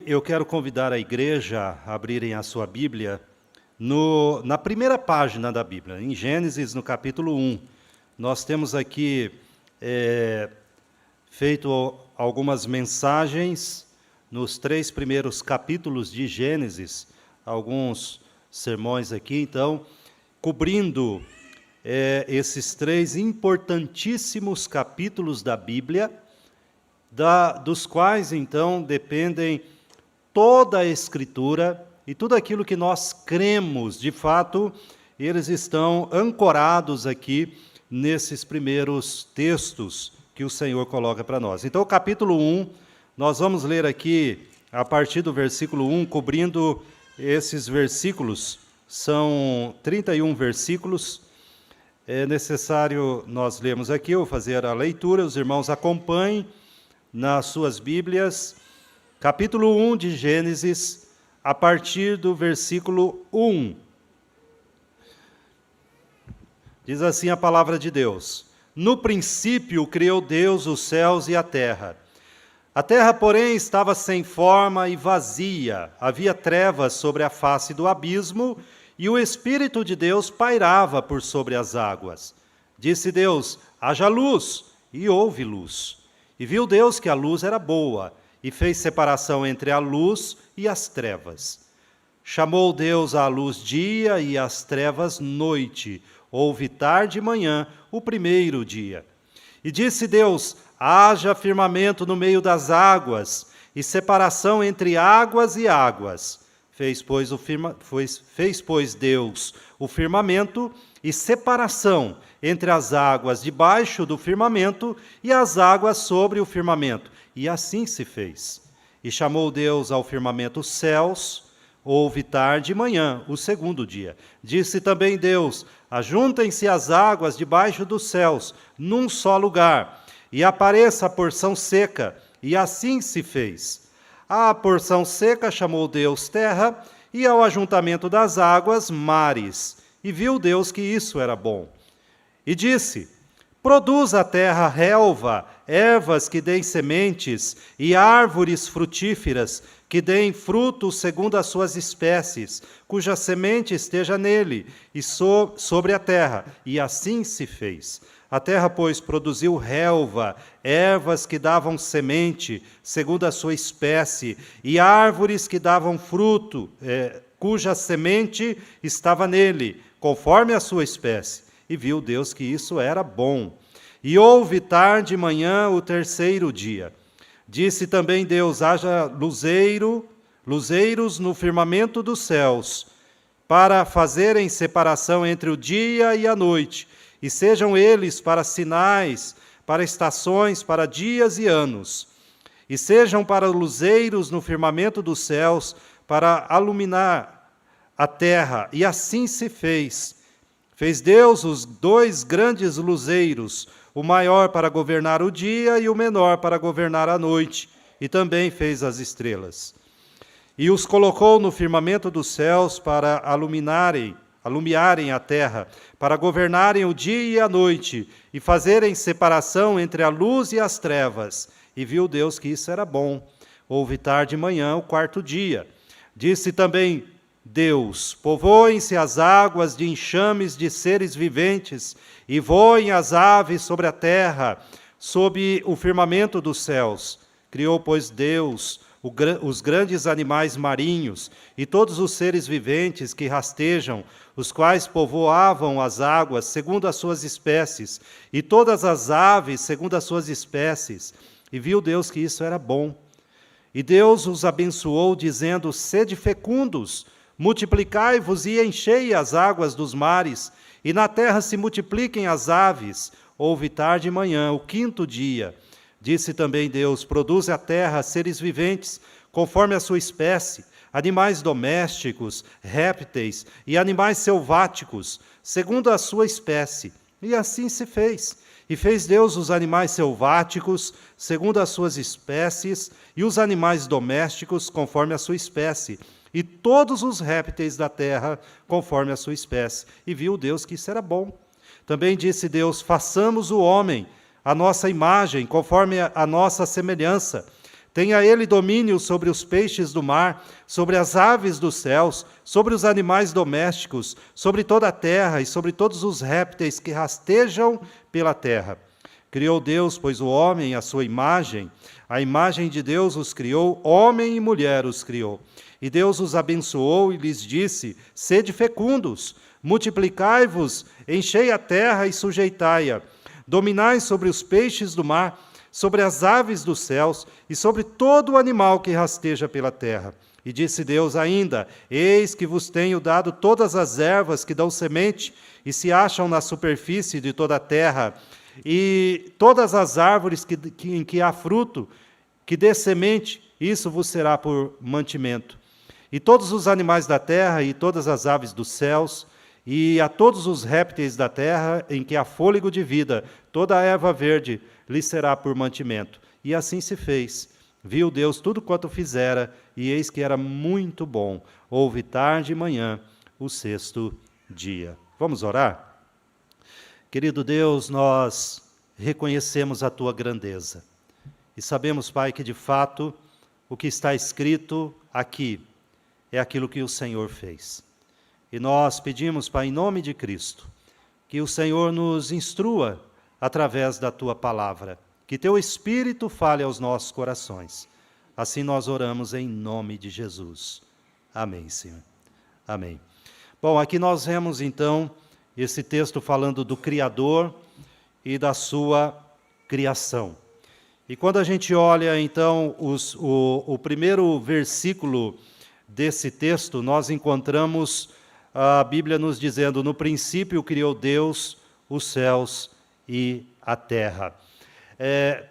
Eu quero convidar a igreja a abrirem a sua Bíblia na primeira página da Bíblia, em Gênesis, no capítulo 1. Nós temos aqui feito algumas mensagens nos 3 primeiros capítulos de Gênesis, alguns sermões aqui, então, cobrindo esses 3 importantíssimos capítulos da Bíblia, dos quais, então, dependem toda a Escritura e tudo aquilo que nós cremos, de fato, eles estão ancorados aqui nesses primeiros textos que o Senhor coloca para nós. Então, o capítulo 1, nós vamos ler aqui, a partir do versículo 1, cobrindo esses versículos, são 31 versículos. É necessário nós lermos aqui, eu vou fazer a leitura, os irmãos acompanhem nas suas Bíblias, capítulo 1 de Gênesis, a partir do versículo 1. Diz assim a palavra de Deus: No princípio criou Deus os céus e a terra. A terra, porém, estava sem forma e vazia, havia trevas sobre a face do abismo, e o Espírito de Deus pairava por sobre as águas. Disse Deus: haja luz, e houve luz. E viu Deus que a luz era boa, e fez separação entre a luz e as trevas. Chamou Deus à luz dia e às trevas noite. Houve tarde e manhã, o primeiro dia. E disse Deus: haja firmamento no meio das águas, e separação entre águas e águas. Fez, pois, Deus o firmamento e separação entre as águas debaixo do firmamento e as águas sobre o firmamento. E assim se fez. E chamou Deus ao firmamento céus. Houve tarde e manhã, o segundo dia. Disse também Deus: ajuntem-se as águas debaixo dos céus, num só lugar, e apareça a porção seca. E assim se fez. À porção seca chamou Deus terra, e ao ajuntamento das águas, mares. E viu Deus que isso era bom. E disse: produz a terra relva, ervas que deem sementes, e árvores frutíferas, que deem frutos segundo as suas espécies, cuja semente esteja nele, e sobre a terra. E assim se fez. A terra, pois, produziu relva, ervas que davam semente, segundo a sua espécie, e árvores que davam fruto, cuja semente estava nele, conforme a sua espécie. E viu Deus que isso era bom. E houve tarde e manhã o terceiro dia. Disse também Deus: haja luzeiros no firmamento dos céus, para fazerem separação entre o dia e a noite, e sejam eles para sinais, para estações, para dias e anos. E sejam para luzeiros no firmamento dos céus, para iluminar a terra. E assim se fez. Fez Deus os 2 grandes luzeiros, o maior para governar o dia e o menor para governar a noite, e também fez as estrelas. E os colocou no firmamento dos céus para alumiarem a terra, para governarem o dia e a noite, e fazerem separação entre a luz e as trevas. E viu Deus que isso era bom. Houve tarde e manhã, o quarto dia. Disse também Deus: povoem-se as águas de enxames de seres viventes, e voem as aves sobre a terra, sob o firmamento dos céus. Criou, pois, Deus os grandes animais marinhos, e todos os seres viventes que rastejam, os quais povoavam as águas segundo as suas espécies, e todas as aves segundo as suas espécies. E viu Deus que isso era bom. E Deus os abençoou, dizendo: sede fecundos, multiplicai-vos e enchei as águas dos mares, e na terra se multipliquem as aves. Houve tarde e manhã, o quinto dia. Disse também Deus: produz a terra seres viventes, conforme a sua espécie, animais domésticos, répteis e animais selváticos, segundo a sua espécie. E assim se fez. E fez Deus os animais selváticos, segundo as suas espécies, e os animais domésticos, conforme a sua espécie, e todos os répteis da terra, conforme a sua espécie. E viu Deus que isso era bom. Também disse Deus: façamos o homem, a nossa imagem, conforme a nossa semelhança. Tenha ele domínio sobre os peixes do mar, sobre as aves dos céus, sobre os animais domésticos, sobre toda a terra e sobre todos os répteis que rastejam pela terra. Criou Deus, pois, o homem à sua imagem, a imagem de Deus os criou, homem e mulher os criou. E Deus os abençoou e lhes disse: sede fecundos, multiplicai-vos, enchei a terra e sujeitai-a, dominai sobre os peixes do mar, sobre as aves dos céus e sobre todo o animal que rasteja pela terra. E disse Deus ainda: eis que vos tenho dado todas as ervas que dão semente e se acham na superfície de toda a terra, e todas as árvores em que há fruto, que dê semente, isso vos será por mantimento. E todos os animais da terra e todas as aves dos céus, e a todos os répteis da terra em que há fôlego de vida, toda a erva verde lhe será por mantimento. E assim se fez. Viu Deus tudo quanto fizera, e eis que era muito bom. Houve tarde e manhã, o sexto dia. Vamos orar? Querido Deus, nós reconhecemos a Tua grandeza. E sabemos, Pai, que de fato o que está escrito aqui é aquilo que o Senhor fez. E nós pedimos, Pai, em nome de Cristo, que o Senhor nos instrua através da Tua palavra, que Teu Espírito fale aos nossos corações. Assim nós oramos em nome de Jesus. Amém, Senhor. Amém. Bom, aqui nós vemos então esse texto falando do Criador e da sua criação. E quando a gente olha então o primeiro versículo desse texto, nós encontramos a Bíblia nos dizendo: no princípio criou Deus os céus e a terra.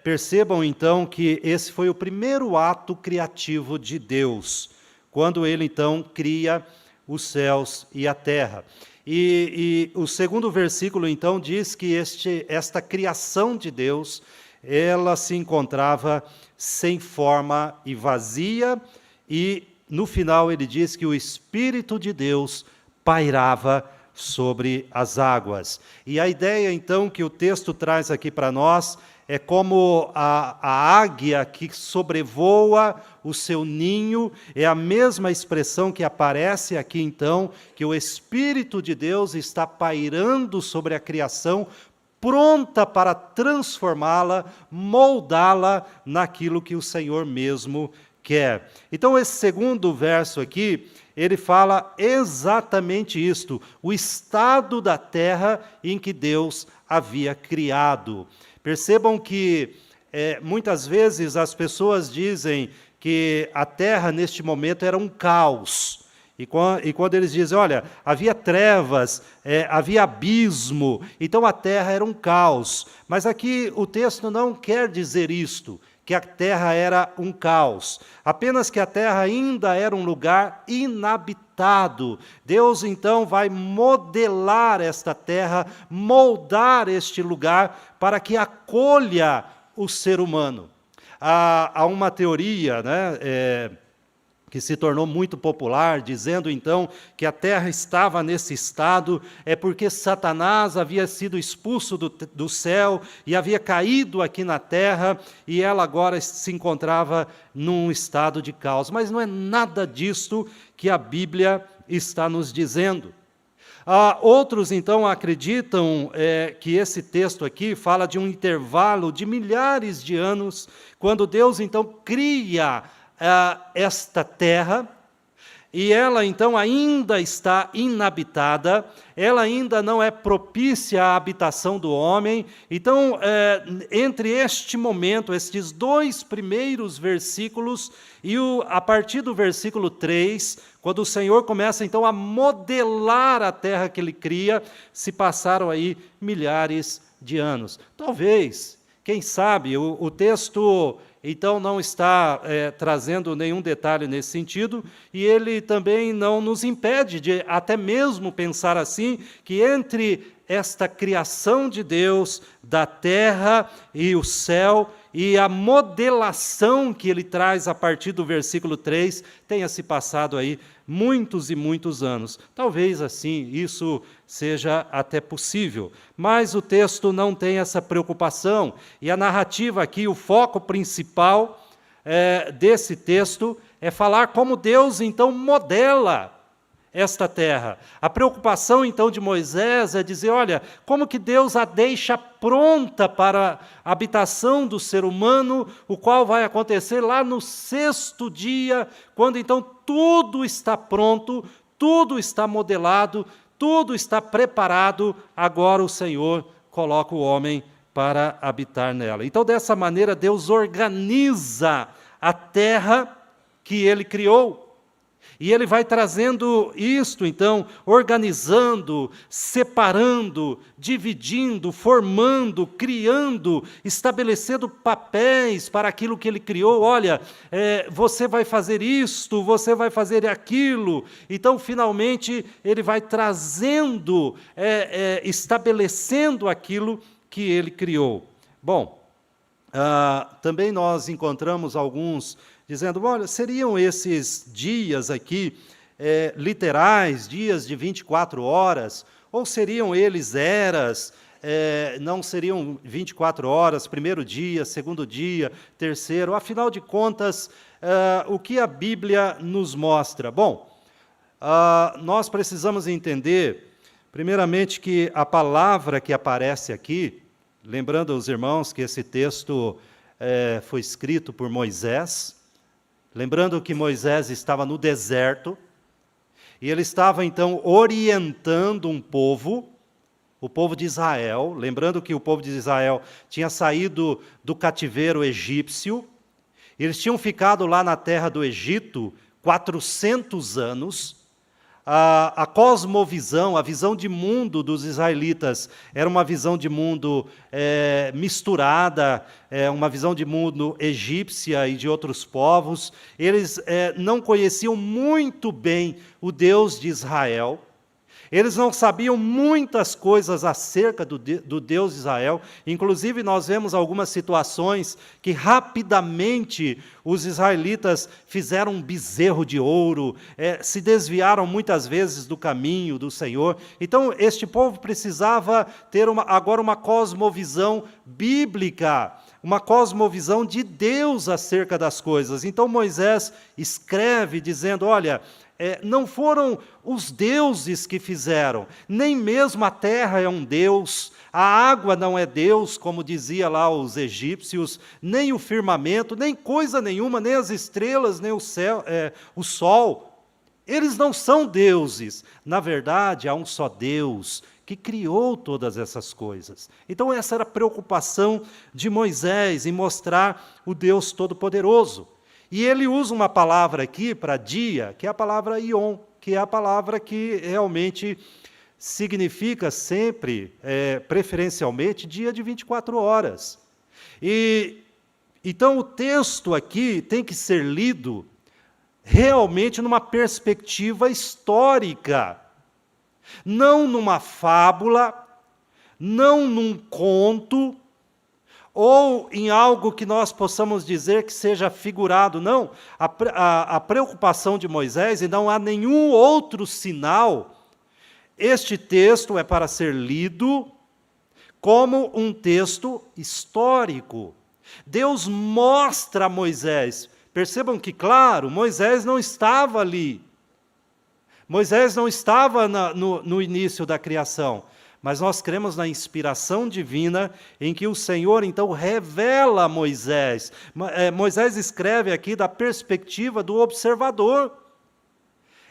Percebam então que esse foi o primeiro ato criativo de Deus, quando ele então cria os céus e a terra. E o segundo versículo então diz que esta criação de Deus, ela se encontrava sem forma e vazia, e no final ele diz que o Espírito de Deus pairava sobre as águas. E a ideia, então, que o texto traz aqui para nós é como a águia que sobrevoa o seu ninho, é a mesma expressão que aparece aqui, então, que o Espírito de Deus está pairando sobre a criação, pronta para transformá-la, moldá-la naquilo que o Senhor mesmo quer. Então, esse segundo verso aqui, ele fala exatamente isto, o estado da terra em que Deus havia criado. Percebam que muitas vezes as pessoas dizem que a terra neste momento era um caos. E quando eles dizem, olha, havia trevas, havia abismo, então a terra era um caos. Mas aqui o texto não quer dizer isto, que a terra era um caos, apenas que a terra ainda era um lugar inabitado. Deus então vai modelar esta terra, moldar este lugar para que acolha o ser humano. Há uma teoria, que se tornou muito popular, dizendo então que a terra estava nesse estado, é porque Satanás havia sido expulso do céu e havia caído aqui na terra, e ela agora se encontrava num estado de caos. Mas não é nada disto que a Bíblia está nos dizendo. Outros, então, acreditam que esse texto aqui fala de um intervalo de milhares de anos, quando Deus, então, cria esta terra, e ela então ainda está inabitada, ela ainda não é propícia à habitação do homem. Então, entre este momento, estes dois primeiros versículos, e a partir do versículo 3, quando o Senhor começa então a modelar a terra que Ele cria, se passaram aí milhares de anos. Talvez, quem sabe, o texto então não está trazendo nenhum detalhe nesse sentido, e ele também não nos impede de até mesmo pensar assim, que entre esta criação de Deus, da terra e o céu, e a modelação que ele traz a partir do versículo 3, tenha se passado aí muitos e muitos anos. Talvez assim isso seja até possível, mas o texto não tem essa preocupação, e a narrativa aqui, o foco principal, desse texto é falar como Deus, então, modela esta terra. A preocupação, então, de Moisés é dizer, olha, como que Deus a deixa pronta para a habitação do ser humano, o qual vai acontecer lá no 6º dia, quando, então, tudo está pronto, tudo está modelado, tudo está preparado, agora o Senhor coloca o homem para habitar nela. Então, dessa maneira, Deus organiza a terra que Ele criou. E Ele vai trazendo isto, então, organizando, separando, dividindo, formando, criando, estabelecendo papéis para aquilo que Ele criou. Olha, você vai fazer isto, você vai fazer aquilo. Então, finalmente, Ele vai trazendo, estabelecendo aquilo que Ele criou. Bom, também nós encontramos alguns dizendo, olha, seriam esses dias aqui literais, dias de 24 horas, ou seriam eles eras, não seriam 24 horas, primeiro dia, segundo dia, terceiro, afinal de contas, o que a Bíblia nos mostra? Bom, nós precisamos entender, primeiramente, que a palavra que aparece aqui, lembrando aos irmãos que esse texto foi escrito por Moisés, lembrando que Moisés estava no deserto, e ele estava, então, orientando um povo, o povo de Israel, lembrando que o povo de Israel tinha saído do cativeiro egípcio, eles tinham ficado lá na terra do Egito 400 anos, a cosmovisão, a visão de mundo dos israelitas era uma visão de mundo misturada, uma visão de mundo egípcia e de outros povos. Eles não conheciam muito bem o Deus de Israel. Eles não sabiam muitas coisas acerca do Deus de Israel. Inclusive, nós vemos algumas situações que rapidamente os israelitas fizeram um bezerro de ouro, se desviaram muitas vezes do caminho do Senhor. Então, este povo precisava ter agora uma cosmovisão bíblica, uma cosmovisão de Deus acerca das coisas. Então, Moisés escreve dizendo, olha, não foram os deuses que fizeram, nem mesmo a terra é um deus, a água não é Deus, como dizia lá os egípcios, nem o firmamento, nem coisa nenhuma, nem as estrelas, nem o céu, o sol. Eles não são deuses. Na verdade, há um só Deus que criou todas essas coisas. Então, essa era a preocupação de Moisés, em mostrar o Deus Todo-Poderoso. E ele usa uma palavra aqui para dia, que é a palavra Ion, que é a palavra que realmente significa sempre, preferencialmente, dia de 24 horas. Então, o texto aqui tem que ser lido realmente numa perspectiva histórica, não numa fábula, não num conto, ou em algo que nós possamos dizer que seja figurado. Não, a preocupação de Moisés, e não há nenhum outro sinal, este texto é para ser lido como um texto histórico. Deus mostra a Moisés, percebam que, claro, Moisés não estava ali, Moisés não estava no início da criação, mas nós cremos na inspiração divina em que o Senhor, então, revela a Moisés. Moisés escreve aqui da perspectiva do observador.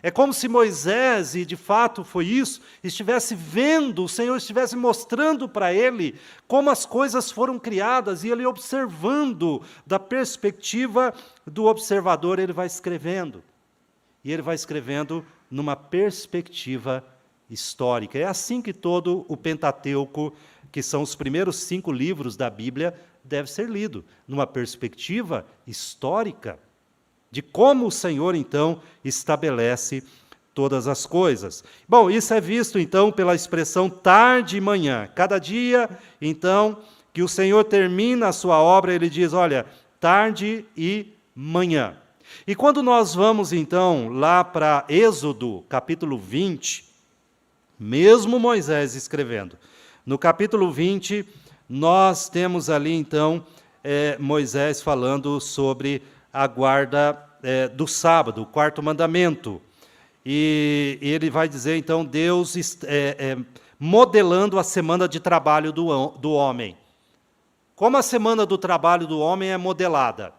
É como se Moisés, e de fato foi isso, estivesse vendo, o Senhor estivesse mostrando para ele como as coisas foram criadas, e ele observando da perspectiva do observador, ele vai escrevendo. E ele vai escrevendo numa perspectiva histórica. É assim que todo o Pentateuco, que são os primeiros 5 livros da Bíblia, deve ser lido, numa perspectiva histórica, de como o Senhor, então, estabelece todas as coisas. Bom, isso é visto, então, pela expressão tarde e manhã. Cada dia, então, que o Senhor termina a sua obra, ele diz, olha, tarde e manhã. E quando nós vamos, então, lá para Êxodo, capítulo 20, mesmo Moisés escrevendo, no capítulo 20, nós temos ali, então, Moisés falando sobre a guarda do sábado, o quarto mandamento. E ele vai dizer, então, Deus modelando a semana de trabalho do homem. Como a semana do trabalho do homem é modelada?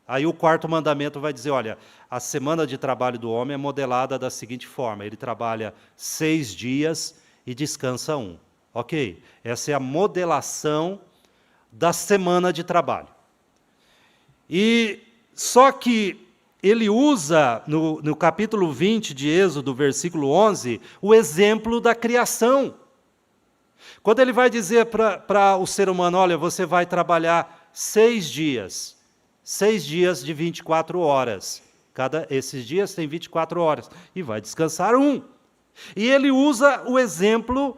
Aí o quarto mandamento vai dizer, olha, a semana de trabalho do homem é modelada da seguinte forma, ele trabalha 6 dias e descansa 1. Ok? Essa é a modelação da semana de trabalho. E só que ele usa, no capítulo 20 de Êxodo, versículo 11, o exemplo da criação. Quando ele vai dizer para o ser humano, olha, você vai trabalhar 6 dias de 24 horas. Esses dias tem 24 horas. E vai descansar 1. E ele usa o exemplo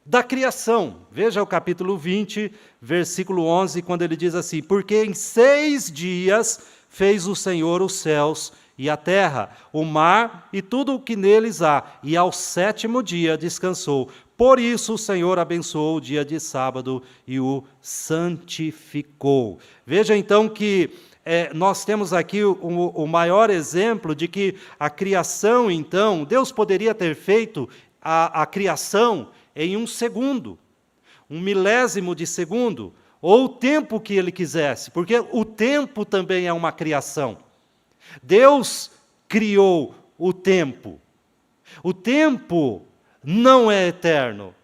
da criação. Veja o capítulo 20, versículo 11, quando ele diz assim, porque em 6 dias fez o Senhor os céus e a terra, o mar e tudo o que neles há, e ao 7º dia descansou. Por isso o Senhor abençoou o dia de sábado e o santificou. Veja então que nós temos aqui o maior exemplo de que a criação, então, Deus poderia ter feito a criação em 1 segundo, 1 milésimo de segundo, ou o tempo que ele quisesse, porque o tempo também é uma criação. Deus criou o tempo. O tempo não é eterno.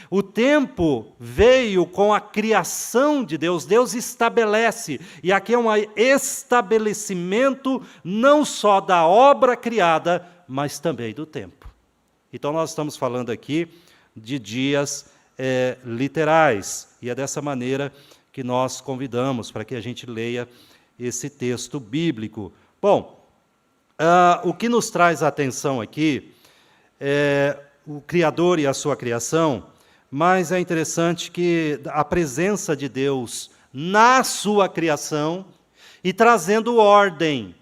O tempo veio com a criação de Deus. Deus estabelece. E aqui é um estabelecimento não só da obra criada, mas também do tempo. Então nós estamos falando aqui de dias literais. E é dessa maneira que nós convidamos para que a gente leia esse texto bíblico. Bom, o que nos traz a atenção aqui é o Criador e a sua criação, mas é interessante que a presença de Deus na sua criação e trazendo ordem.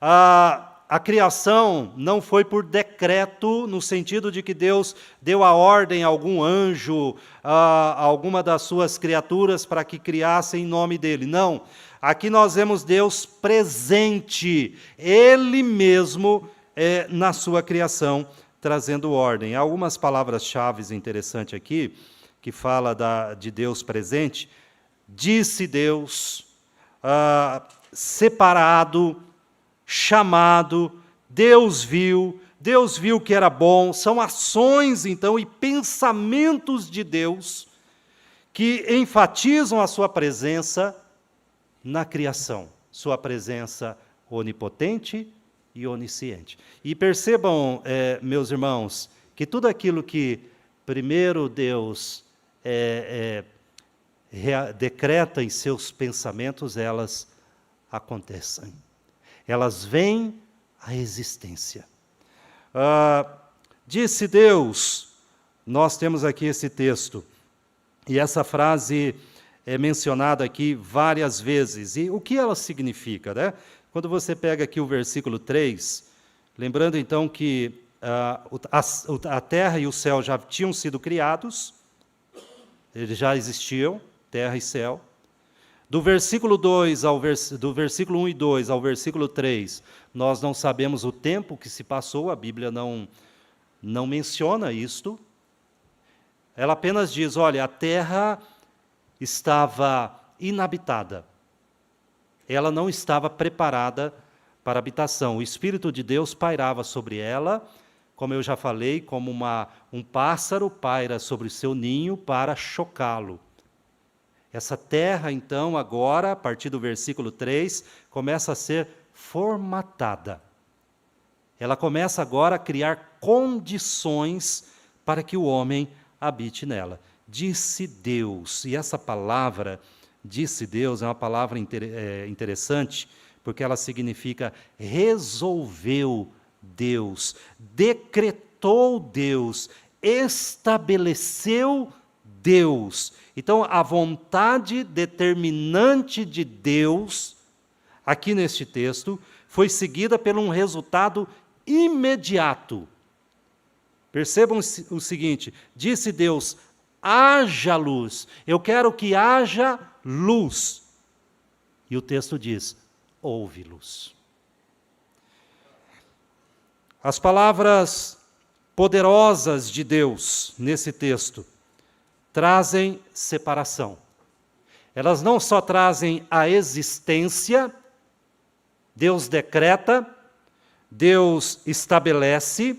A criação não foi por decreto, no sentido de que Deus deu a ordem a algum anjo, a alguma das suas criaturas para que criassem em nome dele. Não. Aqui nós vemos Deus presente, Ele mesmo na sua criação, trazendo ordem. Há algumas palavras-chave interessantes aqui, que fala de Deus presente. Disse Deus, separado, chamado, Deus viu que era bom. São ações, então, e pensamentos de Deus que enfatizam a sua presença na criação, sua presença onipotente e onisciente. E percebam, meus irmãos, que tudo aquilo que primeiro Deus decreta em seus pensamentos, elas acontecem. Elas vêm à existência. Disse Deus, nós temos aqui esse texto, e essa frase é mencionada aqui várias vezes. E o que ela significa, né? Quando você pega aqui o versículo 3, lembrando então que a terra e o céu já tinham sido criados, eles já existiam, terra e céu. Do versículo 1 e 2 ao versículo 3, nós não sabemos o tempo que se passou, a Bíblia não menciona isto. Ela apenas diz, olha, a terra estava inabitada. Ela não estava preparada para habitação. O Espírito de Deus pairava sobre ela, como eu já falei, como um pássaro paira sobre o seu ninho para chocá-lo. Essa terra, então, agora, a partir do versículo 3, começa a ser formatada. Ela começa agora a criar condições para que o homem habite nela. Disse Deus, e essa palavra, disse Deus, é uma palavra interessante, porque ela significa resolveu Deus, decretou Deus, estabeleceu Deus. Então, a vontade determinante de Deus, aqui neste texto, foi seguida por um resultado imediato. Percebam o seguinte, disse Deus, haja luz, eu quero que haja luz. E o texto diz: ouve-los. As palavras poderosas de Deus nesse texto trazem separação. Elas não só trazem a existência, Deus decreta, Deus estabelece,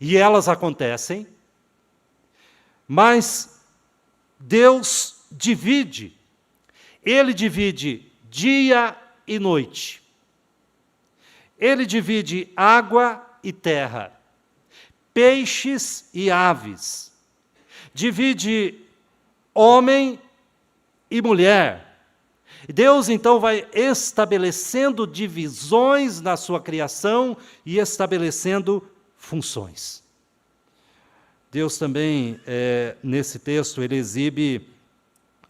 e elas acontecem, mas Deus divide. Ele divide dia e noite. Ele divide água e terra, peixes e aves. Divide homem e mulher. Deus, então, vai estabelecendo divisões na sua criação e estabelecendo funções. Deus também, nesse texto, ele exibe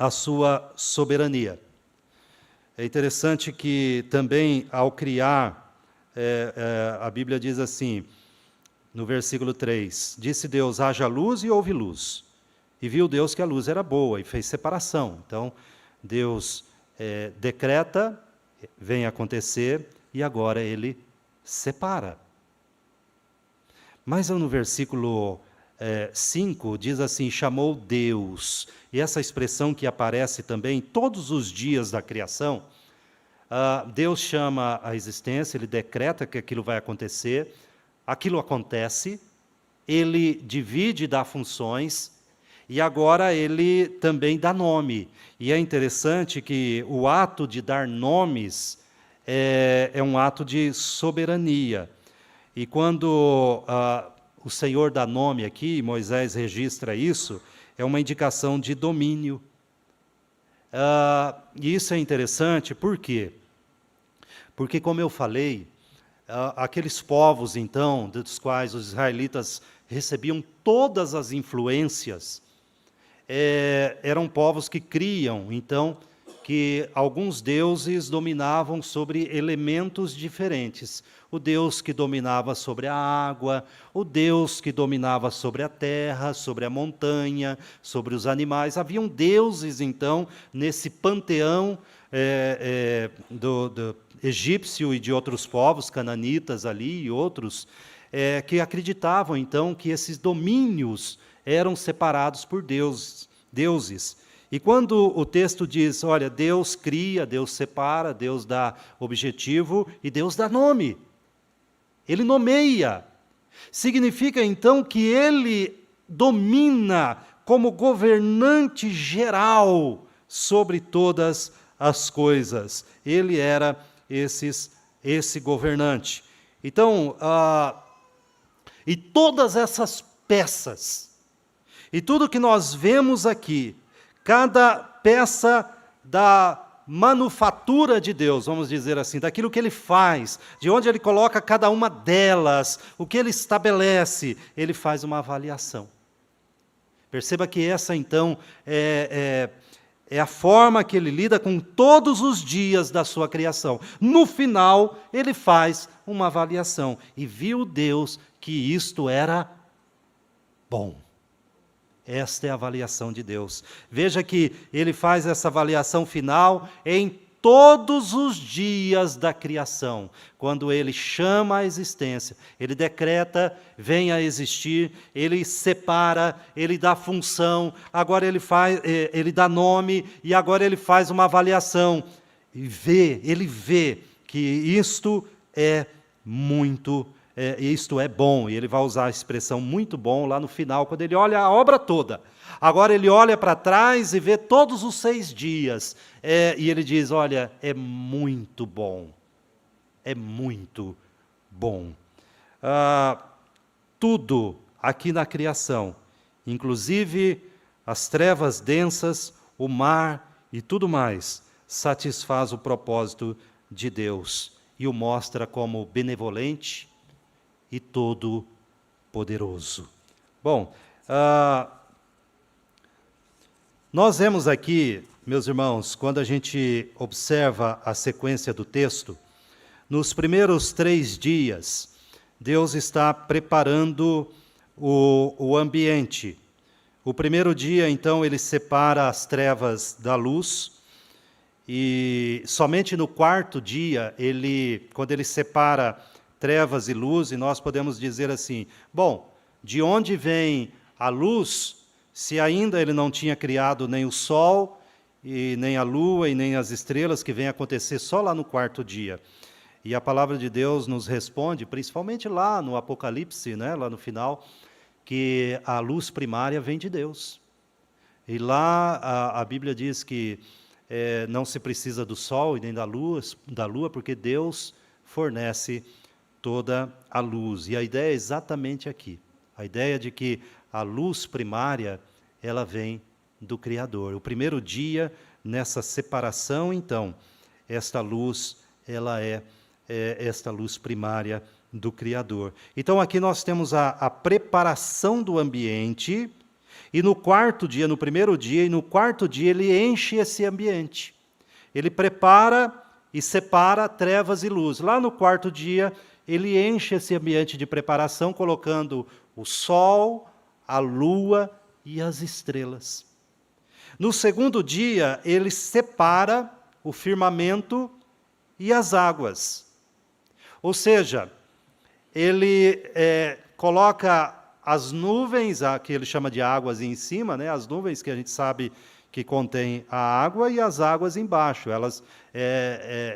a sua soberania. É interessante que também, ao criar, a Bíblia diz assim, no versículo 3, disse Deus, haja luz e houve luz. E viu Deus que a luz era boa e fez separação. Então, Deus decreta, vem acontecer, e agora ele separa. Mas no versículo 5 diz assim, chamou Deus. E essa expressão que aparece também todos os dias da criação, Deus chama a existência, ele decreta que aquilo vai acontecer, aquilo acontece, ele divide e dá funções, e agora ele também dá nome. E é interessante que o ato de dar nomes é um ato de soberania. E quando o Senhor dá nome aqui, Moisés registra isso, é uma indicação de domínio. E isso é interessante, por quê? Porque, como eu falei, aqueles povos, então, dos quais os israelitas recebiam todas as influências, eram povos que criam, então, que alguns deuses dominavam sobre elementos diferentes. O Deus que dominava sobre a água, o Deus que dominava sobre a terra, sobre a montanha, sobre os animais. Haviam deuses, então, nesse panteão do egípcio e de outros povos, cananitas ali e outros, que acreditavam, então, que esses domínios eram separados por deuses. E quando o texto diz, olha, Deus cria, Deus separa, Deus dá objetivo e Deus dá nome. Ele nomeia. Significa, então, que ele domina como governante geral sobre todas as coisas. Ele era esse governante. Então, e todas essas peças, e tudo que nós vemos aqui, cada peça da manufatura de Deus, vamos dizer assim, daquilo que ele faz, de onde ele coloca cada uma delas, o que ele estabelece, ele faz uma avaliação. Perceba que essa, então, é a forma que ele lida com todos os dias da sua criação. No final, ele faz uma avaliação. E viu Deus que isto era bom. Esta é a avaliação de Deus. Veja que ele faz essa avaliação final em todos os dias da criação. Quando ele chama a existência, ele decreta, venha a existir, ele separa, ele dá função, agora ele dá nome, e agora ele faz uma avaliação. E ele vê que isto é muito isto é bom, e ele vai usar a expressão muito bom lá no final, quando ele olha a obra toda. Agora ele olha para trás e vê todos os 6 dias, e ele diz, olha, é muito bom, é muito bom. Tudo aqui na criação, inclusive as trevas densas, o mar e tudo mais, satisfaz o propósito de Deus, e o mostra como benevolente, e todo-poderoso. Bom, nós vemos aqui, meus irmãos, quando a gente observa a sequência do texto, nos primeiros 3 dias, Deus está preparando o ambiente. O primeiro dia, então, ele separa as trevas da luz, E somente no quarto dia, quando ele separa trevas e luz, e nós podemos dizer assim, bom, de onde vem a luz, se ainda ele não tinha criado nem o sol, e nem a lua, e nem as estrelas, que vem acontecer só lá no quarto dia. E a palavra de Deus nos responde, principalmente lá no Apocalipse, né, lá no final, que a luz primária vem de Deus. E lá a Bíblia diz que não se precisa do sol e nem da lua, porque Deus fornece toda a luz. E a ideia é exatamente aqui. A ideia de que a luz primária, ela vem do Criador. O primeiro dia, nessa separação, então, esta luz, ela é esta luz primária do Criador. Então, aqui nós temos a preparação do ambiente, e no quarto dia, no primeiro dia e no quarto dia, ele enche esse ambiente. Ele prepara e separa trevas e luz. Lá no quarto dia, ele enche esse ambiente de preparação, colocando o sol, a lua e as estrelas. No segundo dia, ele separa o firmamento e as águas. Ou seja, ele coloca as nuvens, que ele chama de águas em cima, né, as nuvens que a gente sabe que contém a água, e as águas embaixo,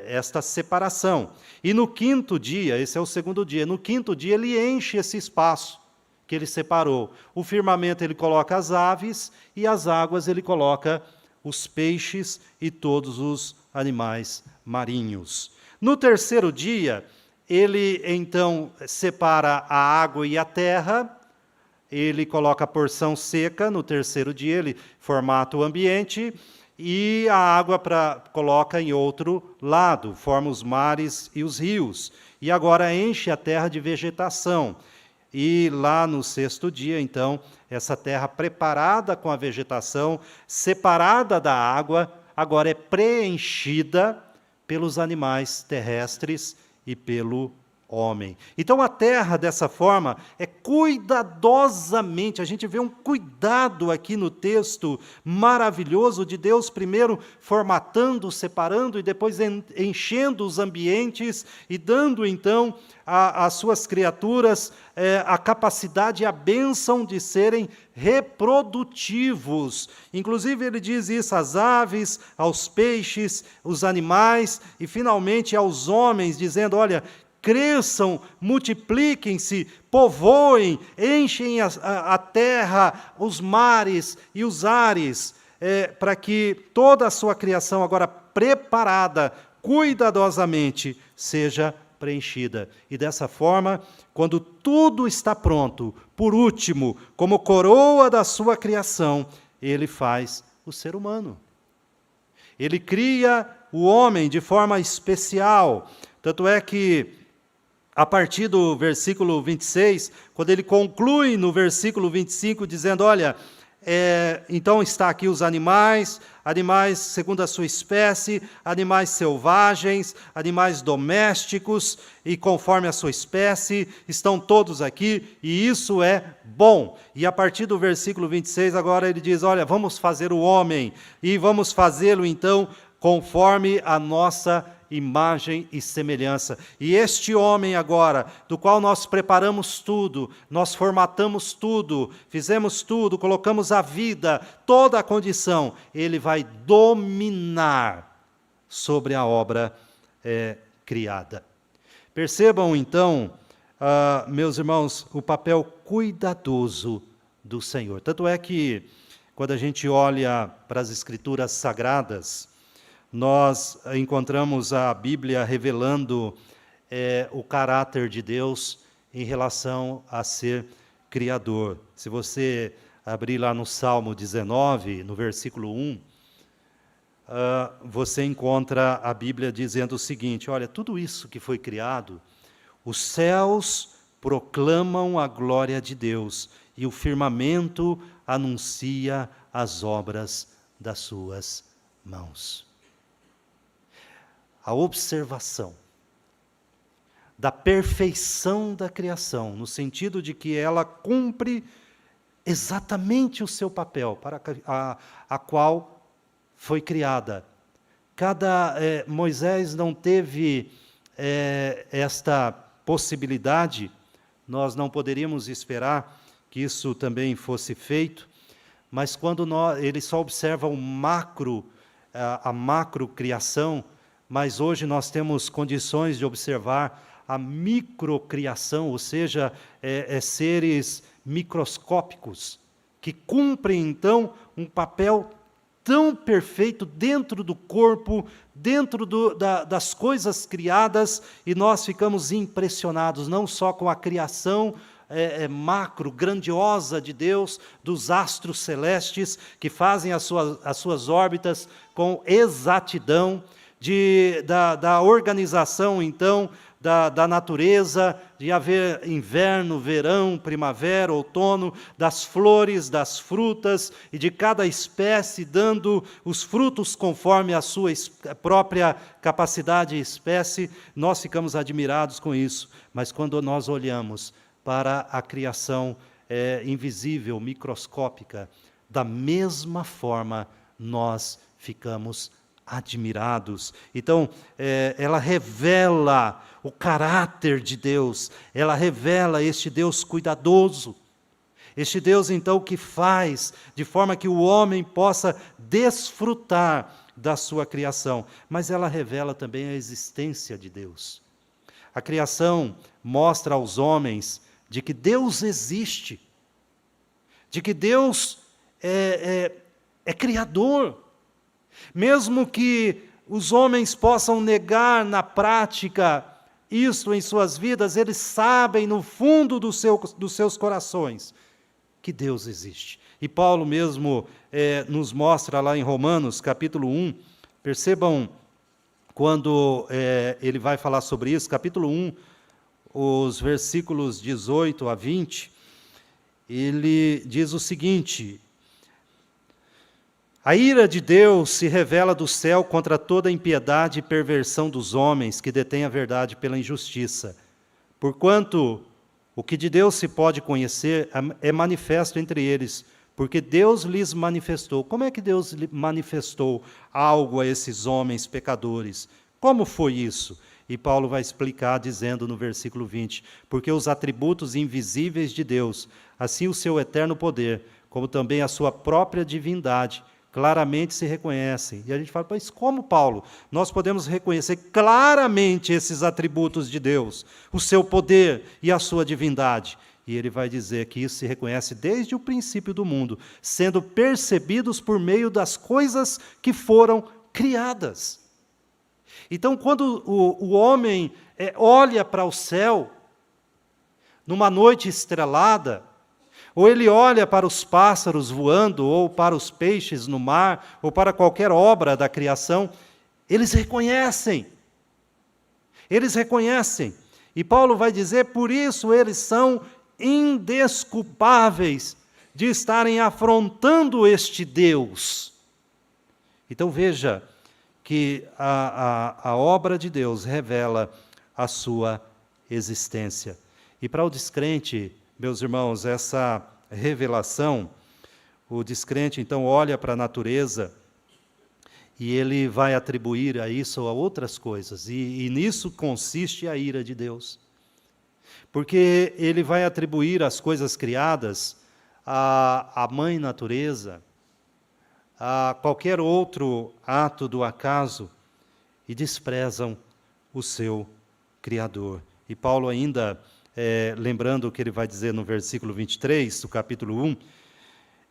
esta separação. E no quinto dia, esse é o segundo dia, no quinto dia ele enche esse espaço que ele separou. O firmamento ele coloca as aves, e as águas ele coloca os peixes e todos os animais marinhos. No terceiro dia, ele então separa a água e a terra, ele coloca a porção seca no terceiro dia, ele formata o ambiente, e a água coloca em outro lado, forma os mares e os rios. E agora enche a terra de vegetação. E lá no sexto dia, então, essa terra preparada com a vegetação, separada da água, agora é preenchida pelos animais terrestres e pelo homem. Então a terra, dessa forma, é cuidadosamente, a gente vê um cuidado aqui no texto maravilhoso de Deus, primeiro formatando, separando, e depois enchendo os ambientes e dando então às suas criaturas a capacidade e a bênção de serem reprodutivos. Inclusive ele diz isso às aves, aos peixes, os animais e finalmente aos homens, dizendo, olha, cresçam, multipliquem-se, povoem, enchem a terra, os mares e os ares, para que toda a sua criação agora preparada, cuidadosamente, seja preenchida. E dessa forma, quando tudo está pronto, por último, como coroa da sua criação, ele faz o ser humano. Ele cria o homem de forma especial. Tanto é que, a partir do versículo 26, quando ele conclui no versículo 25, dizendo, olha, então está aqui os animais segundo a sua espécie, animais selvagens, animais domésticos, e conforme a sua espécie, estão todos aqui, e isso é bom. E a partir do versículo 26, agora ele diz, olha, vamos fazer o homem, e vamos fazê-lo então conforme a nossa imagem e semelhança. E este homem agora, do qual nós preparamos tudo, nós formatamos tudo, fizemos tudo, colocamos a vida, toda a condição, ele vai dominar sobre a obra criada. Percebam então, meus irmãos, o papel cuidadoso do Senhor. Tanto é que, quando a gente olha para as Escrituras Sagradas, nós encontramos a Bíblia revelando o caráter de Deus em relação a ser Criador. Se você abrir lá no Salmo 19, no versículo 1, você encontra a Bíblia dizendo o seguinte, olha, tudo isso que foi criado, os céus proclamam a glória de Deus, e o firmamento anuncia as obras das suas mãos. A observação da perfeição da criação, no sentido de que ela cumpre exatamente o seu papel para a qual foi criada. Moisés não teve esta possibilidade, nós não poderíamos esperar que isso também fosse feito, mas quando ele só observa a macrocriação, mas hoje nós temos condições de observar a microcriação, ou seja, seres microscópicos, que cumprem então um papel tão perfeito dentro do corpo, dentro das coisas criadas, e nós ficamos impressionados, não só com a criação macro, grandiosa de Deus, dos astros celestes, que fazem as suas órbitas com exatidão, da organização, então, da natureza, de haver inverno, verão, primavera, outono, das flores, das frutas, e de cada espécie dando os frutos conforme a sua própria capacidade e espécie, nós ficamos admirados com isso. Mas quando nós olhamos para a criação invisível, microscópica, da mesma forma nós ficamos admirados. Então, ela revela o caráter de Deus, ela revela este Deus cuidadoso, este Deus, então, que faz de forma que o homem possa desfrutar da sua criação, mas ela revela também a existência de Deus. A criação mostra aos homens de que Deus existe, de que Deus é criador. Mesmo que os homens possam negar na prática isso em suas vidas, eles sabem no fundo dos seus corações que Deus existe. E Paulo mesmo nos mostra lá em Romanos, capítulo 1, percebam quando ele vai falar sobre isso, capítulo 1, os versículos 18 a 20, ele diz o seguinte: a ira de Deus se revela do céu contra toda a impiedade e perversão dos homens que detêm a verdade pela injustiça. Porquanto o que de Deus se pode conhecer é manifesto entre eles, porque Deus lhes manifestou. Como é que Deus manifestou algo a esses homens pecadores? Como foi isso? E Paulo vai explicar dizendo no versículo 20, porque os atributos invisíveis de Deus, assim o seu eterno poder, como também a sua própria divindade, claramente se reconhecem. E a gente fala, mas como, Paulo? Nós podemos reconhecer claramente esses atributos de Deus, o seu poder e a sua divindade. E ele vai dizer que isso se reconhece desde o princípio do mundo, sendo percebidos por meio das coisas que foram criadas. Então, quando o homem olha para o céu, numa noite estrelada, ou ele olha para os pássaros voando, ou para os peixes no mar, ou para qualquer obra da criação, eles reconhecem. Eles reconhecem. E Paulo vai dizer, por isso eles são indesculpáveis de estarem afrontando este Deus. Então veja que a obra de Deus revela a sua existência. E para o descrente, meus irmãos, essa revelação, o descrente então olha para a natureza e ele vai atribuir a isso a outras coisas, e nisso consiste a ira de Deus. Porque ele vai atribuir as coisas criadas à mãe natureza, a qualquer outro ato do acaso, e desprezam o seu Criador. E Paulo ainda, lembrando o que ele vai dizer no versículo 23, do capítulo 1,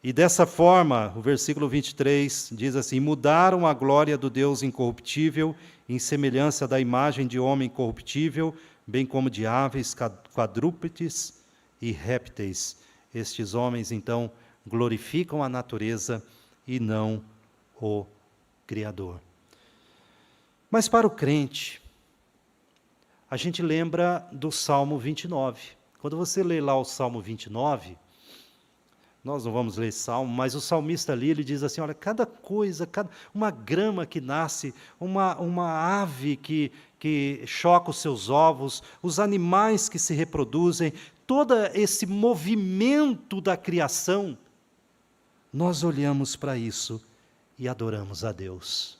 e dessa forma, o versículo 23 diz assim, mudaram a glória do Deus incorruptível em semelhança da imagem de homem corruptível, bem como de aves, quadrúpedes e répteis. Estes homens, então, glorificam a natureza e não o Criador. Mas para o crente, a gente lembra do Salmo 29. Quando você lê lá o Salmo 29, nós não vamos ler esse salmo, mas o salmista ali, ele diz assim, olha, cada coisa, uma grama que nasce, uma ave que choca os seus ovos, os animais que se reproduzem, todo esse movimento da criação, nós olhamos para isso e adoramos a Deus.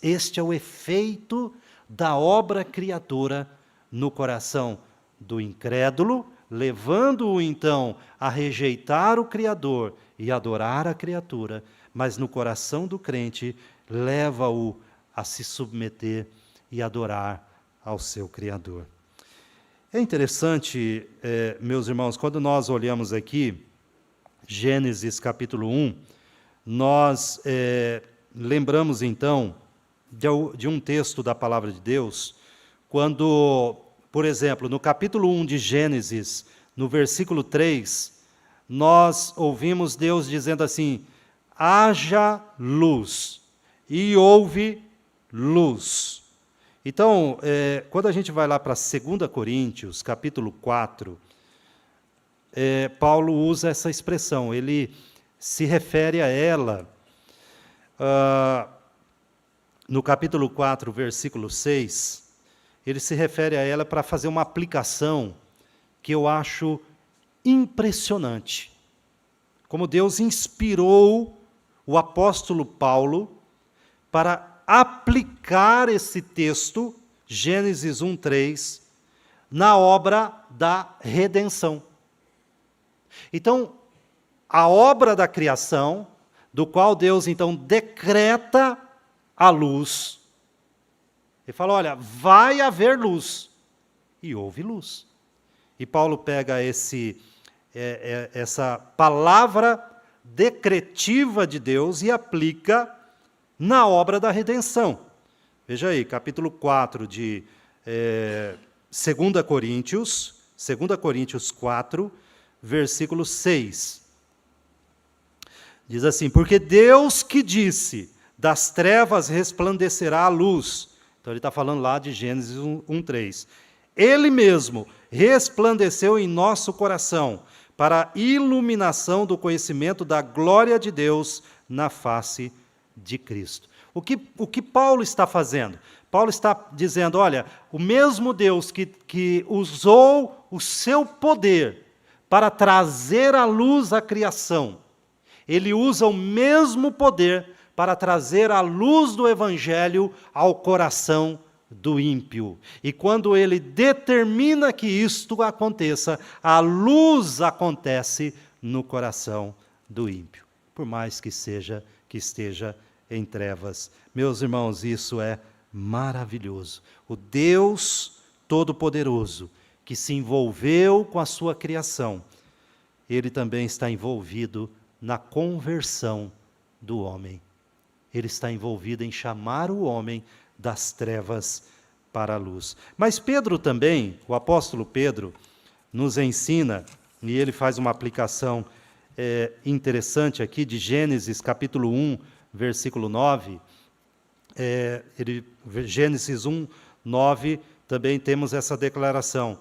Este é o efeito da obra criadora no coração do incrédulo, levando-o então a rejeitar o Criador e adorar a criatura, mas no coração do crente leva-o a se submeter e adorar ao seu Criador. É interessante, meus irmãos, quando nós olhamos aqui, Gênesis capítulo 1, nós lembramos então de um texto da palavra de Deus, quando, por exemplo, no capítulo 1 de Gênesis, no versículo 3, nós ouvimos Deus dizendo assim: haja luz, e houve luz. Então, quando a gente vai lá para 2 Coríntios, capítulo 4, Paulo usa essa expressão, ele se refere a ela, no capítulo 4, versículo 6, ele se refere a ela para fazer uma aplicação que eu acho impressionante. Como Deus inspirou o apóstolo Paulo para aplicar esse texto, Gênesis 1:3, na obra da redenção. Então, a obra da criação, do qual Deus então decreta a luz. Ele fala, olha, vai haver luz. E houve luz. E Paulo pega essa palavra decretiva de Deus e aplica na obra da redenção. Veja aí, capítulo 4 de 2 Coríntios 4, versículo 6. Diz assim, porque Deus que disse, das trevas resplandecerá a luz. Então ele está falando lá de Gênesis 1:3. Ele mesmo resplandeceu em nosso coração, para a iluminação do conhecimento da glória de Deus na face de Cristo. O que Paulo está fazendo? Paulo está dizendo, olha, o mesmo Deus que usou o seu poder para trazer à luz a criação, ele usa o mesmo poder para trazer a luz do Evangelho ao coração do ímpio. E quando ele determina que isto aconteça, a luz acontece no coração do ímpio, por mais que esteja em trevas. Meus irmãos, isso é maravilhoso. O Deus Todo-Poderoso, que se envolveu com a sua criação, ele também está envolvido na conversão do homem. Ele está envolvido em chamar o homem das trevas para a luz. Mas Pedro também, o apóstolo Pedro, nos ensina, e ele faz uma aplicação interessante aqui, de Gênesis capítulo 1, versículo 9. Gênesis 1, 9, também temos essa declaração.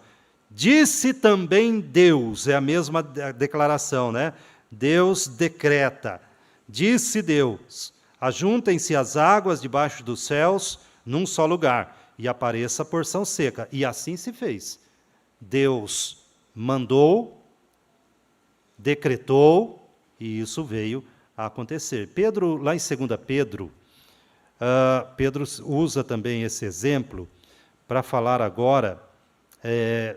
Disse também Deus, é a mesma declaração, né? Deus decreta. Disse Deus, ajuntem-se as águas debaixo dos céus num só lugar, e apareça a porção seca. E assim se fez. Deus mandou, decretou, e isso veio a acontecer. Pedro, lá em 2 Pedro, Pedro usa também esse exemplo para falar agora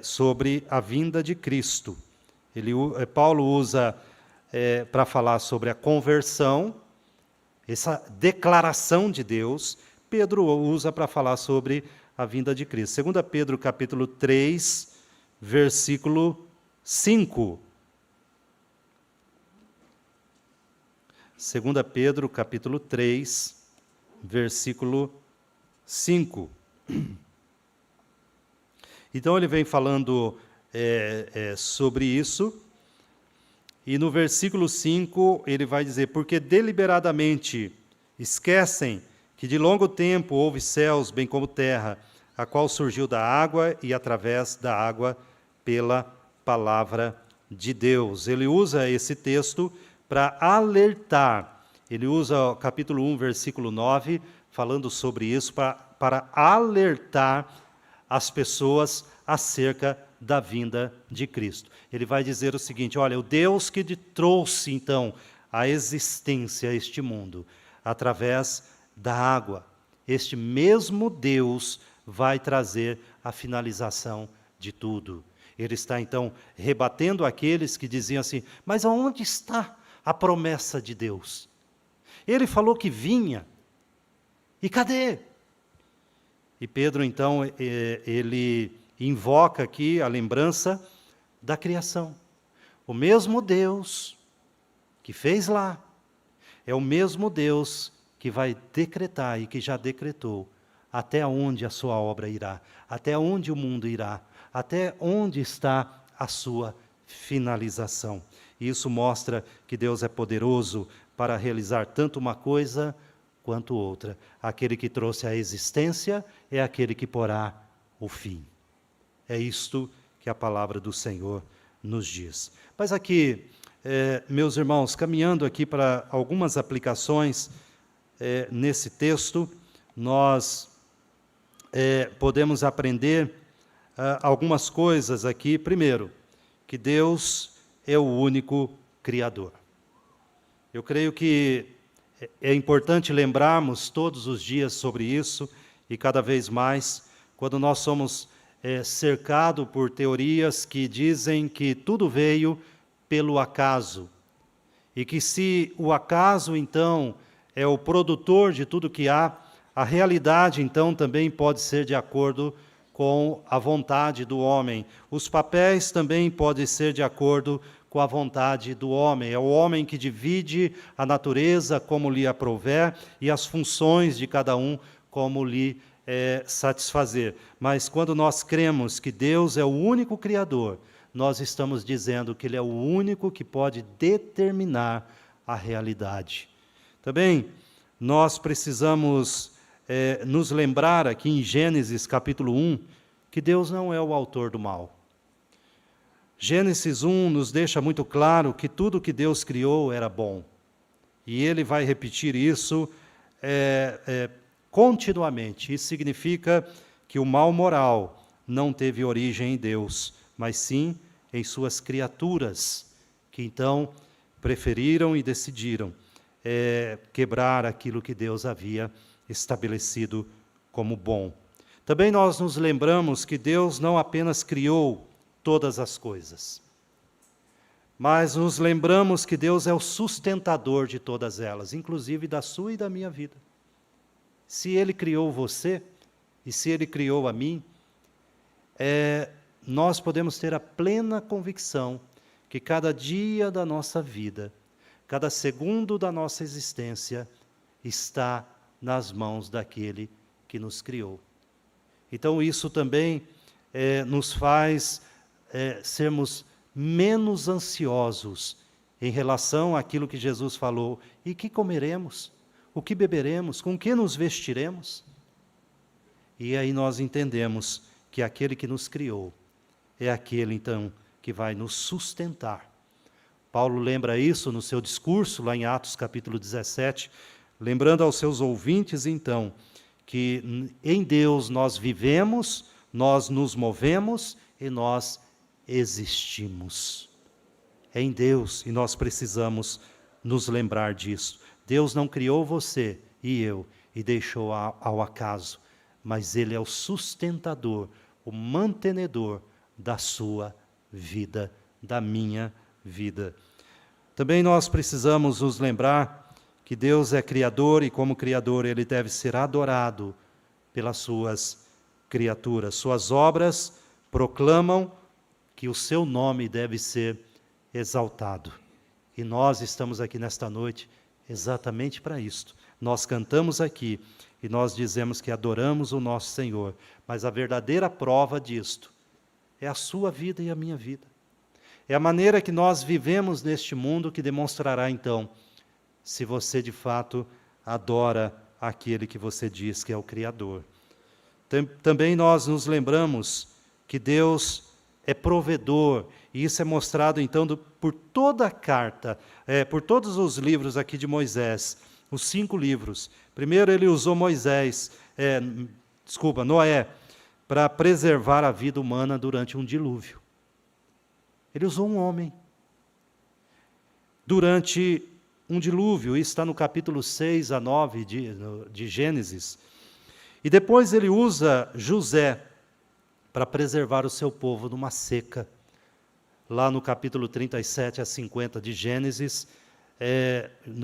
sobre a vinda de Cristo. Paulo usa para falar sobre a conversão, essa declaração de Deus. Pedro usa para falar sobre a vinda de Cristo. 2 Pedro capítulo 3, versículo 5. 2 Pedro capítulo 3, versículo 5. Então ele vem falando sobre isso, e no versículo 5 ele vai dizer, porque deliberadamente esquecem que de longo tempo houve céus, bem como terra, a qual surgiu da água e através da água pela palavra de Deus. Ele usa esse texto para alertar, ele usa o capítulo 1, versículo 9, falando sobre isso, para alertar as pessoas acerca da vinda de Cristo. Ele vai dizer o seguinte, olha, o Deus que trouxe, então, a existência a este mundo, através da água. Este mesmo Deus vai trazer a finalização de tudo. Ele está, então, rebatendo aqueles que diziam assim: mas aonde está a promessa de Deus? Ele falou que vinha, e cadê? E Pedro, então, ele invoca aqui a lembrança da criação. O mesmo Deus que fez lá, é o mesmo Deus que vai decretar e que já decretou até onde a sua obra irá, até onde o mundo irá, até onde está a sua finalização. E isso mostra que Deus é poderoso para realizar tanto uma coisa quanto outra. Aquele que trouxe a existência é aquele que porá o fim. É isto que a palavra do Senhor nos diz. Mas aqui, meus irmãos, caminhando aqui para algumas aplicações nesse texto, nós podemos aprender algumas coisas aqui. Primeiro, que Deus é o único Criador. Eu creio que é importante lembrarmos todos os dias sobre isso, e cada vez mais, quando nós somos cercados por teorias que dizem que tudo veio pelo acaso, e que se o acaso, então, é o produtor de tudo que há, a realidade, então, também pode ser de acordo com a vontade do homem. Os papéis também podem ser de acordo com a vontade do homem. É o homem que divide a natureza como lhe aprouver e as funções de cada um como lhe satisfazer. Mas quando nós cremos que Deus é o único Criador, nós estamos dizendo que Ele é o único que pode determinar a realidade. Também nós precisamos nos lembrar aqui em Gênesis capítulo 1, que Deus não é o autor do mal. Gênesis 1 nos deixa muito claro que tudo que Deus criou era bom. E Ele vai repetir isso continuamente. Isso significa que o mal moral não teve origem em Deus, mas sim em suas criaturas, que então preferiram e decidiram quebrar aquilo que Deus havia estabelecido como bom. Também nós nos lembramos que Deus não apenas criou todas as coisas, mas nos lembramos que Deus é o sustentador de todas elas, inclusive da sua e da minha vida. Se Ele criou você, e se Ele criou a mim, nós podemos ter a plena convicção que cada dia da nossa vida, cada segundo da nossa existência, está nas mãos daquele que nos criou. Então isso também nos faz sermos menos ansiosos em relação àquilo que Jesus falou. E que comeremos? O que beberemos? Com que nos vestiremos? E aí nós entendemos que aquele que nos criou é aquele, então, que vai nos sustentar. Paulo lembra isso no seu discurso, lá em Atos capítulo 17, lembrando aos seus ouvintes, então, que em Deus nós vivemos, nós nos movemos e nós existimos. É em Deus, e nós precisamos nos lembrar disso. Deus não criou você e eu e deixou ao acaso, mas Ele é o sustentador, o mantenedor da sua vida, da minha vida. Também nós precisamos nos lembrar que Deus é Criador e, como Criador, Ele deve ser adorado pelas suas criaturas. Suas obras proclamam que o seu nome deve ser exaltado. E nós estamos aqui nesta noite exatamente para isto. Nós cantamos aqui e nós dizemos que adoramos o nosso Senhor, mas a verdadeira prova disto é a sua vida e a minha vida. É a maneira que nós vivemos neste mundo que demonstrará, então, se você de fato adora aquele que você diz que é o Criador. Também nós nos lembramos que Deus é provedor, e isso é mostrado então por toda a carta, por todos os livros aqui de Moisés, os 5 livros. Primeiro Ele usou Noé, para preservar a vida humana durante um dilúvio. Ele usou um homem. Durante um dilúvio, isso está no capítulo 6 a 9 de Gênesis. E depois ele usa José para preservar o seu povo numa seca. Lá no capítulo 37 a 50 de Gênesis,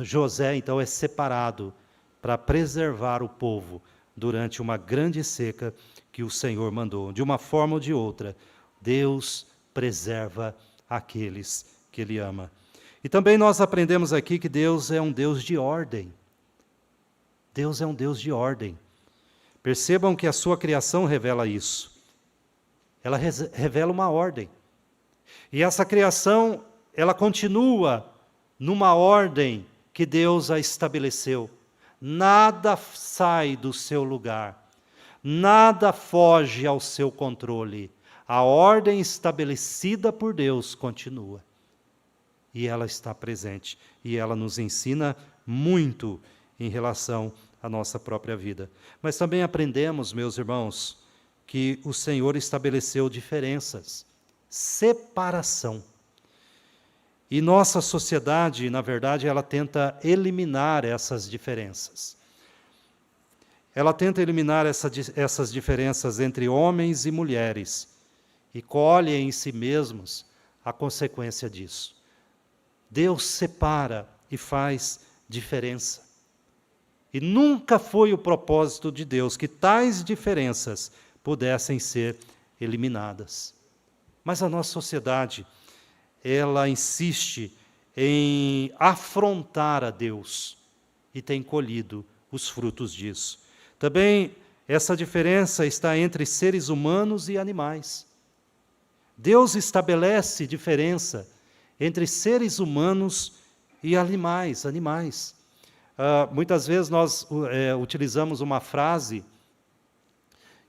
José então é separado para preservar o povo durante uma grande seca que o Senhor mandou. De uma forma ou de outra, Deus preserva aqueles que Ele ama. E também nós aprendemos aqui que Deus é um Deus de ordem. Deus é um Deus de ordem. Percebam que a sua criação revela isso. Ela revela uma ordem. E essa criação, ela continua numa ordem que Deus a estabeleceu. Nada sai do seu lugar. Nada foge ao seu controle. A ordem estabelecida por Deus continua. E ela está presente. E ela nos ensina muito em relação à nossa própria vida. Mas também aprendemos, meus irmãos, que o Senhor estabeleceu diferenças, separação. E nossa sociedade, na verdade, ela tenta eliminar essas diferenças. Ela tenta eliminar essas diferenças entre homens e mulheres e colhe em si mesmos a consequência disso. Deus separa e faz diferença. E nunca foi o propósito de Deus que tais diferenças pudessem ser eliminadas. Mas a nossa sociedade, ela insiste em afrontar a Deus e tem colhido os frutos disso. Também essa diferença está entre seres humanos e animais. Deus estabelece diferença entre seres humanos e animais. Muitas vezes nós utilizamos uma frase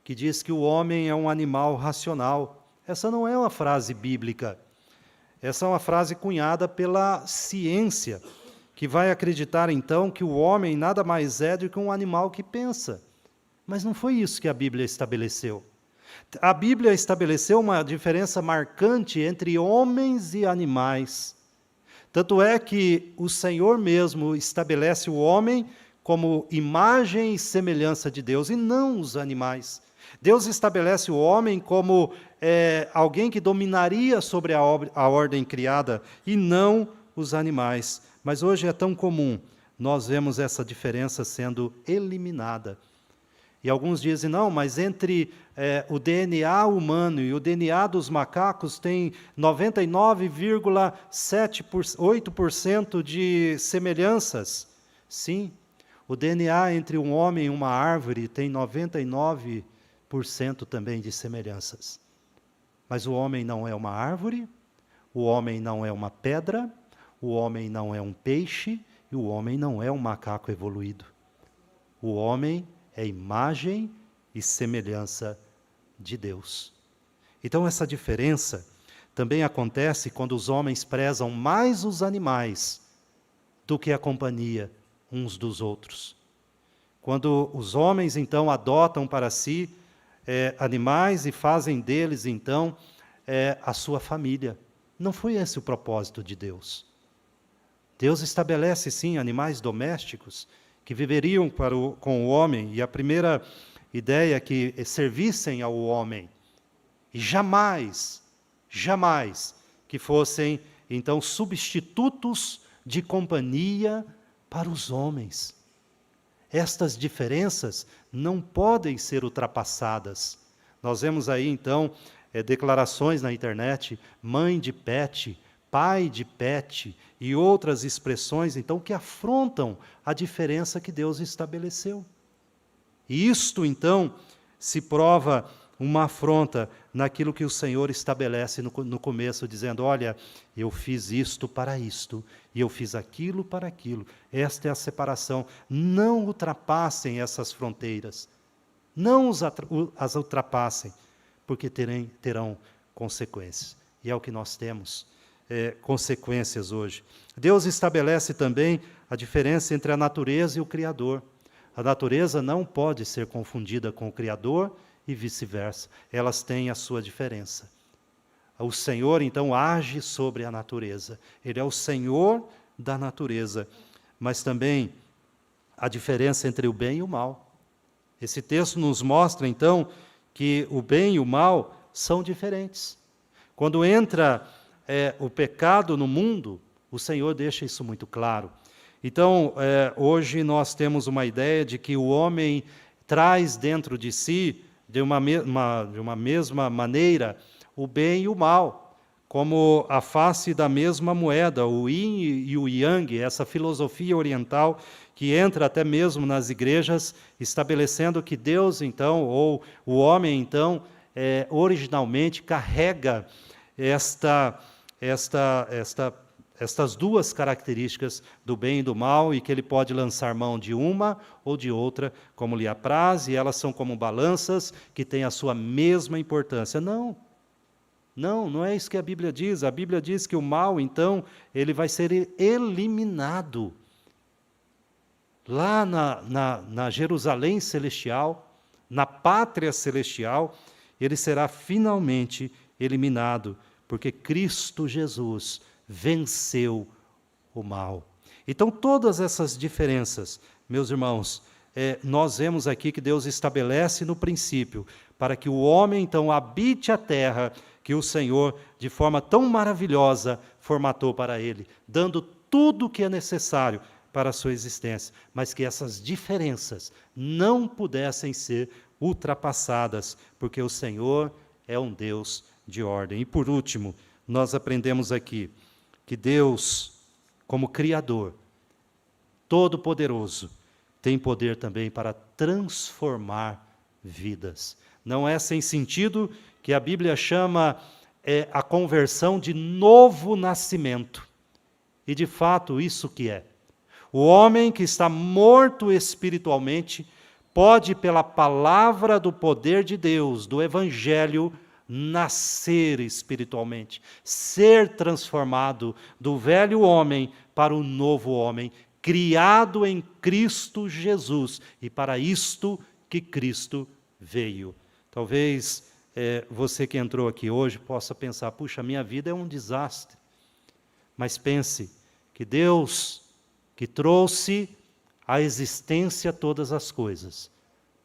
que diz que o homem é um animal racional. Essa não é uma frase bíblica. Essa é uma frase cunhada pela ciência, que vai acreditar então que o homem nada mais é do que um animal que pensa. Mas não foi isso que a Bíblia estabeleceu. A Bíblia estabeleceu uma diferença marcante entre homens e animais. Tanto é que o Senhor mesmo estabelece o homem como imagem e semelhança de Deus, e não os animais. Deus estabelece o homem como alguém que dominaria sobre a ordem criada, e não os animais. Mas hoje é tão comum, nós vemos essa diferença sendo eliminada. E alguns dizem, não, mas entre o DNA humano e o DNA dos macacos tem 99,8% de semelhanças. Sim, o DNA entre um homem e uma árvore tem 99% também de semelhanças. Mas o homem não é uma árvore, o homem não é uma pedra, o homem não é um peixe e o homem não é um macaco evoluído. O homem é imagem e semelhança de Deus. Então essa diferença também acontece quando os homens prezam mais os animais do que a companhia uns dos outros. Quando os homens então adotam para si animais e fazem deles então a sua família. Não foi esse o propósito de Deus. Deus estabelece sim animais domésticos que viveriam com o homem, e a primeira ideia é que servissem ao homem, e jamais que fossem, então, substitutos de companhia para os homens. Estas diferenças não podem ser ultrapassadas. Nós vemos aí, então, declarações na internet, mãe de pet, pai de pet e outras expressões, então, que afrontam a diferença que Deus estabeleceu. E isto, então, se prova uma afronta naquilo que o Senhor estabelece no começo, dizendo, olha, eu fiz isto para isto, e eu fiz aquilo para aquilo. Esta é a separação. Não ultrapassem essas fronteiras. Não as ultrapassem, porque terão consequências. E é o que nós temos. Consequências hoje. Deus estabelece também a diferença entre a natureza e o Criador. A natureza não pode ser confundida com o Criador e vice-versa. Elas têm a sua diferença. O Senhor, então, age sobre a natureza. Ele é o Senhor da natureza, mas também a diferença entre o bem e o mal. Esse texto nos mostra, então, que o bem e o mal são diferentes. Quando entra o pecado no mundo, o Senhor deixa isso muito claro. Então, hoje nós temos uma ideia de que o homem traz dentro de si, de uma mesma maneira, o bem e o mal, como a face da mesma moeda, o yin e o yang, essa filosofia oriental que entra até mesmo nas igrejas, estabelecendo que Deus, então, ou o homem, então, originalmente carrega estas duas características do bem e do mal, e que ele pode lançar mão de uma ou de outra, como lhe apraz, e elas são como balanças que têm a sua mesma importância. Não é isso que a Bíblia diz. A Bíblia diz que o mal, então, ele vai ser eliminado. Lá na Jerusalém celestial, na pátria celestial, ele será finalmente eliminado, porque Cristo Jesus venceu o mal. Então, todas essas diferenças, meus irmãos, nós vemos aqui que Deus estabelece no princípio, para que o homem, então, habite a terra que o Senhor, de forma tão maravilhosa, formatou para ele, dando tudo o que é necessário para a sua existência, mas que essas diferenças não pudessem ser ultrapassadas, porque o Senhor é um Deus de ordem. E por último, nós aprendemos aqui que Deus, como Criador, Todo-Poderoso, tem poder também para transformar vidas. Não é sem sentido que a Bíblia chama a conversão de novo nascimento. E de fato isso que é. O homem que está morto espiritualmente pode, pela palavra do poder de Deus, do Evangelho, nascer espiritualmente, ser transformado do velho homem para o novo homem, criado em Cristo Jesus, e para isto que Cristo veio. Talvez você que entrou aqui hoje possa pensar, puxa, minha vida é um desastre. Mas pense que Deus, que trouxe à existência todas as coisas,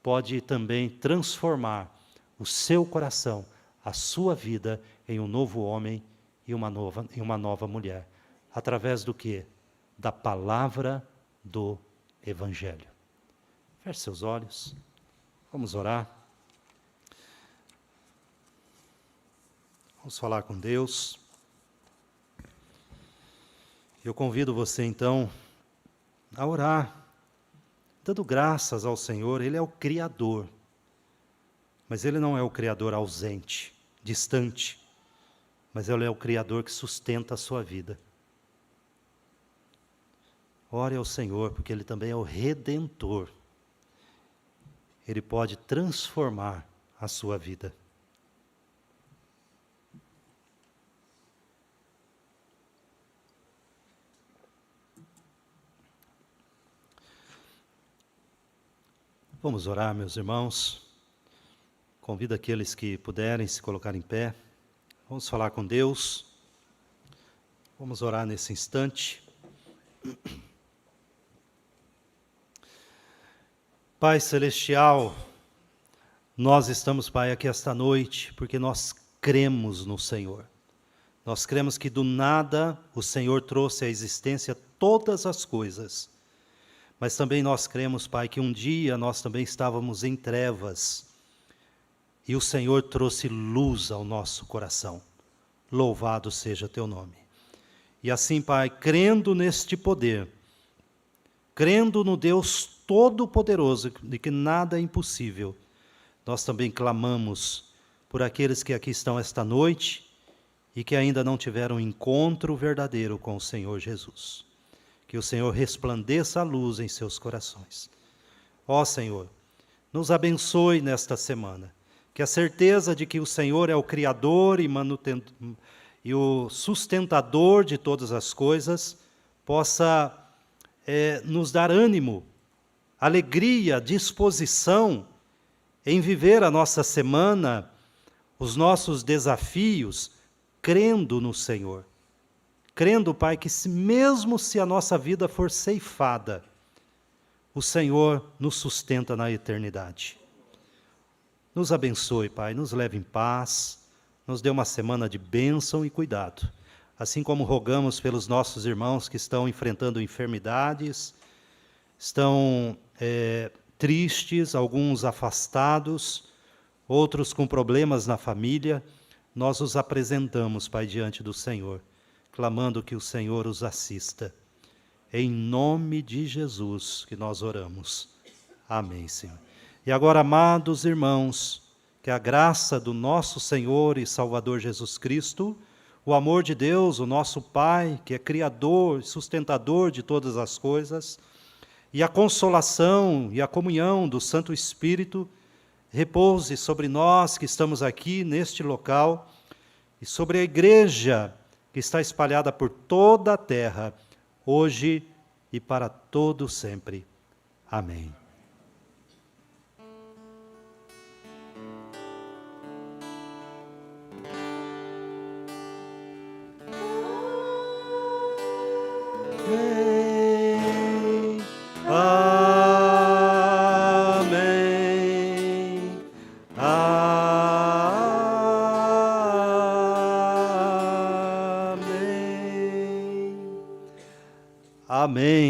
pode também transformar o seu coração, a sua vida, em um novo homem e uma nova mulher. Através do quê? Da palavra do Evangelho. Feche seus olhos, vamos orar. Vamos falar com Deus. Eu convido você, então, a orar, dando graças ao Senhor. Ele é o Criador, mas Ele não é o Criador ausente, distante, mas Ele é o Criador que sustenta a sua vida. Ore ao Senhor, porque Ele também é o Redentor. Ele pode transformar a sua vida. Vamos orar, meus irmãos. Convido aqueles que puderem se colocar em pé. Vamos falar com Deus. Vamos orar nesse instante. Pai Celestial, nós estamos, Pai, aqui esta noite, porque nós cremos no Senhor. Nós cremos que do nada o Senhor trouxe à existência todas as coisas. Mas também nós cremos, Pai, que um dia nós também estávamos em trevas e o Senhor trouxe luz ao nosso coração. Louvado seja teu nome. E assim, Pai, crendo neste poder, crendo no Deus Todo-Poderoso, de que nada é impossível, nós também clamamos por aqueles que aqui estão esta noite e que ainda não tiveram um encontro verdadeiro com o Senhor Jesus. Que o Senhor resplandeça a luz em seus corações. Ó Senhor, nos abençoe nesta semana. Que a certeza de que o Senhor é o Criador e o sustentador de todas as coisas possa nos dar ânimo, alegria, disposição em viver a nossa semana, os nossos desafios, crendo no Senhor. crendo, Pai, que mesmo se a nossa vida for ceifada, o Senhor nos sustenta na eternidade. Nos abençoe, Pai, nos leve em paz, nos dê uma semana de bênção e cuidado. Assim como rogamos pelos nossos irmãos que estão enfrentando enfermidades, estão tristes, alguns afastados, outros com problemas na família, nós os apresentamos, Pai, diante do Senhor, clamando que o Senhor os assista. Em nome de Jesus que nós oramos. Amém, Senhor. E agora, amados irmãos, que a graça do nosso Senhor e Salvador Jesus Cristo, o amor de Deus, o nosso Pai, que é Criador e sustentador de todas as coisas, e a consolação e a comunhão do Santo Espírito repouse sobre nós que estamos aqui neste local e sobre a igreja que está espalhada por toda a terra, hoje e para todo sempre. Amém. Amém. Amém. Amém.